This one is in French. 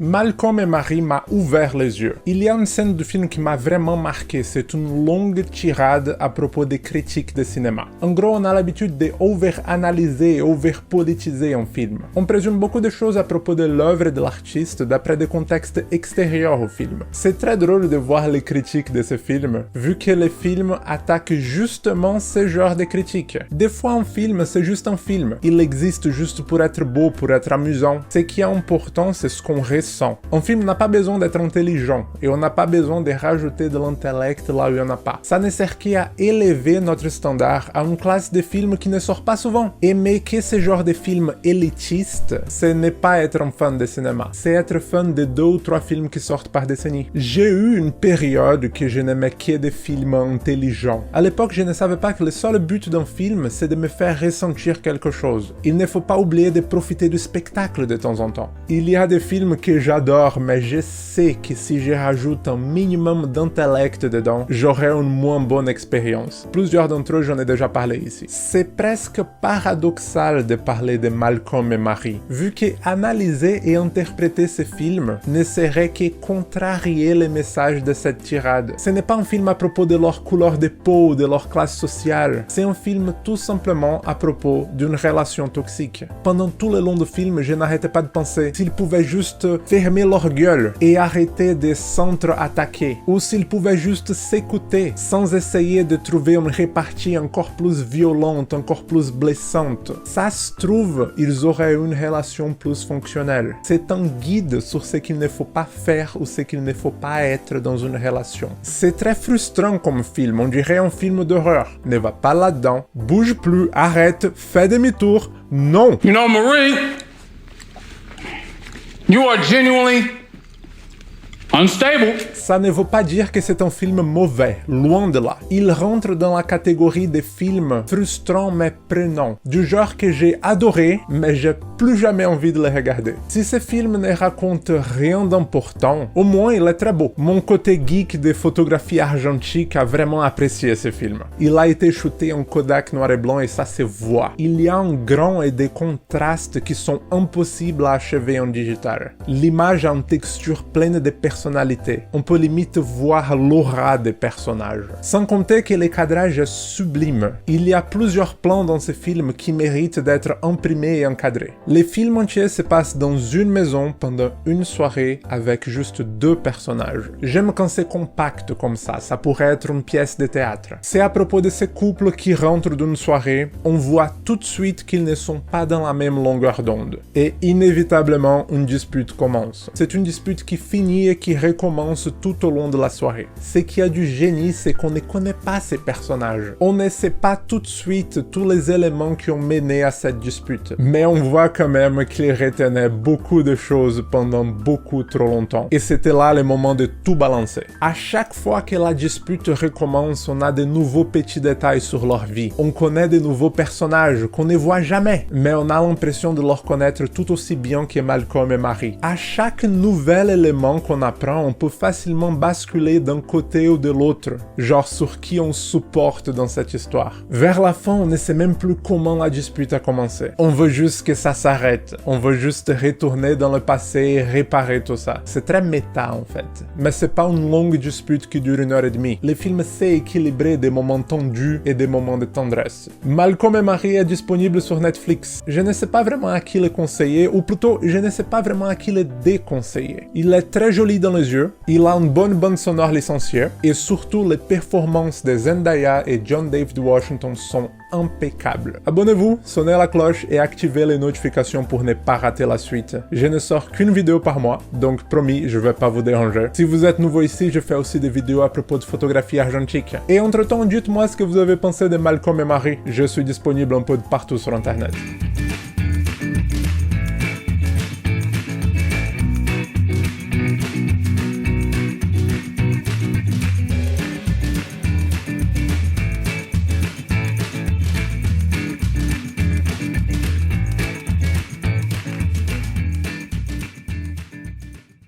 Malcolm et Marie m'a ouvert les yeux. Il y a une scène du film qui m'a vraiment marqué, c'est une longue tirade à propos des critiques de cinéma. En gros, on a l'habitude de over-analyser et over-politiser un film. On présume beaucoup de choses à propos de l'œuvre de l'artiste d'après des contextes extérieurs au film. C'est très drôle de voir les critiques de ce film, vu que les films attaquent justement ce genre de critiques. Des fois, un film, c'est juste un film. Il existe juste pour être beau, pour être amusant. Ce qui est important, c'est ce qu'on ressent. Un film n'a pas besoin d'être intelligent, et on n'a pas besoin de rajouter de l'intellect là où il n'y en a pas. Ça ne sert qu'à élever notre standard à une classe de films qui ne sort pas souvent. Aimer que ce genre de films élitistes, ce n'est pas être un fan de cinéma, c'est être fan de 2 ou 3 films qui sortent par décennie. J'ai eu une période que je n'aimais que des films intelligents. À l'époque, je ne savais pas que le seul but d'un film, c'est de me faire ressentir quelque chose. Il ne faut pas oublier de profiter du spectacle de temps en temps. Il y a des films que j'adore, mais je sais que si je rajoute un minimum d'intellect dedans, j'aurai une moins bonne expérience. Plusieurs d'entre eux, j'en ai déjà parlé ici. C'est presque paradoxal de parler de Malcolm et Marie, vu que analyser et interpréter ces films ne serait que contrarier le message de cette tirade. Ce n'est pas un film à propos de leur couleur de peau ou de leur classe sociale, c'est un film tout simplement à propos d'une relation toxique. Pendant tout le long du film, je n'arrêtais pas de penser s'ils pouvaient juste fermer leur gueule et arrêter de s'entre-attaquer, ou s'ils pouvaient juste s'écouter sans essayer de trouver une répartie encore plus violente, encore plus blessante. Ça se trouve, ils auraient une relation plus fonctionnelle. C'est un guide sur ce qu'il ne faut pas faire ou ce qu'il ne faut pas être dans une relation. C'est très frustrant comme film, on dirait un film d'horreur. Ne va pas là-dedans, bouge plus, arrête, fais demi-tour, non! You know, Marie, you are genuinely unstable. Ça ne veut pas dire que c'est un film mauvais, loin de là. Il rentre dans la catégorie des films frustrants mais prenants, du genre que j'ai adoré, mais j'ai plus jamais envie de le regarder. Si ce film ne raconte rien d'important, au moins il est très beau. Mon côté geek de photographie argentique a vraiment apprécié ce film. Il a été shooté en Kodak noir et blanc et ça se voit. Il y a un grand et des contrastes qui sont impossibles à achever en digital. L'image a une texture pleine de personnalité. On peut limite voir l'aura des personnages. Sans compter que le cadrage est sublime. Il y a plusieurs plans dans ce film qui méritent d'être imprimés et encadrés. Le film entier se passe dans une maison pendant une soirée avec juste 2 personnages. J'aime quand c'est compact comme ça pourrait être une pièce de théâtre. C'est à propos de ces couples qui rentrent d'une soirée, on voit tout de suite qu'ils ne sont pas dans la même longueur d'onde. Et inévitablement, une dispute commence. C'est une dispute qui finit et qui recommence tout au long de la soirée. Ce qui a du génie, c'est qu'on ne connaît pas ces personnages. On ne sait pas tout de suite tous les éléments qui ont mené à cette dispute. Mais on voit quand même qu'ils retenaient beaucoup de choses pendant beaucoup trop longtemps. Et c'était là le moment de tout balancer. À chaque fois que la dispute recommence, on a de nouveaux petits détails sur leur vie. On connaît de nouveaux personnages qu'on ne voit jamais. Mais on a l'impression de leur connaître tout aussi bien que Malcolm et Marie. À chaque nouvel élément qu'on apprend, on peut facilement basculer d'un côté ou de l'autre, genre sur qui on supporte dans cette histoire. Vers la fin, on ne sait même plus comment la dispute a commencé. On veut juste que ça s'arrête, on veut juste retourner dans le passé et réparer tout ça. C'est très méta en fait. Mais c'est pas une longue dispute qui dure 1h30. Le film sait équilibrer des moments tendus et des moments de tendresse. Malcolm et Marie est disponible sur Netflix. Je ne sais pas vraiment à qui le conseiller, ou plutôt, je ne sais pas vraiment à qui le déconseiller. Il est très joli dans les yeux, il a une bonne bande sonore licenciée, et surtout les performances de Zendaya et John David Washington sont impeccables. Abonnez-vous, sonnez la cloche et activez les notifications pour ne pas rater la suite. Je ne sors qu'une vidéo par mois, donc promis, je vais pas vous déranger. Si vous êtes nouveau ici, je fais aussi des vidéos à propos de photographie argentique. Et entre-temps, dites-moi ce que vous avez pensé de Malcolm et Marie. Je suis disponible un peu de partout sur internet.